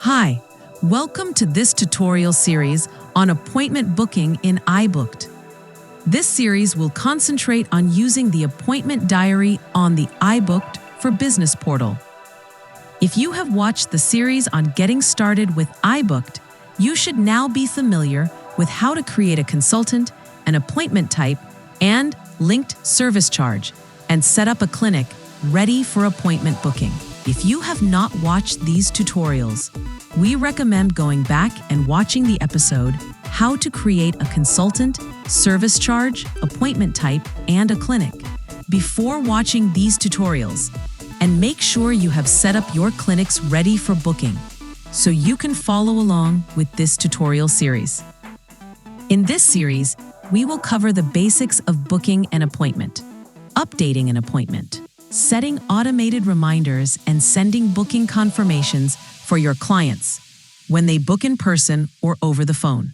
Hi, welcome to this tutorial series on appointment booking in iBooked. This series will concentrate on using the appointment diary on the iBooked for Business portal. If you have watched the series on getting started with iBooked, you should now be familiar with how to create a consultant, an appointment type, and linked service charge, and set up a clinic ready for appointment booking. If you have not watched these tutorials, we recommend going back and watching the episode How to Create a Consultant, Service Charge, Appointment Type, and a Clinic before watching these tutorials, and make sure you have set up your clinics ready for booking so you can follow along with this tutorial series. In this series, we will cover the basics of booking an appointment, updating an appointment, setting automated reminders, and sending booking confirmations for your clients when they book in person or over the phone.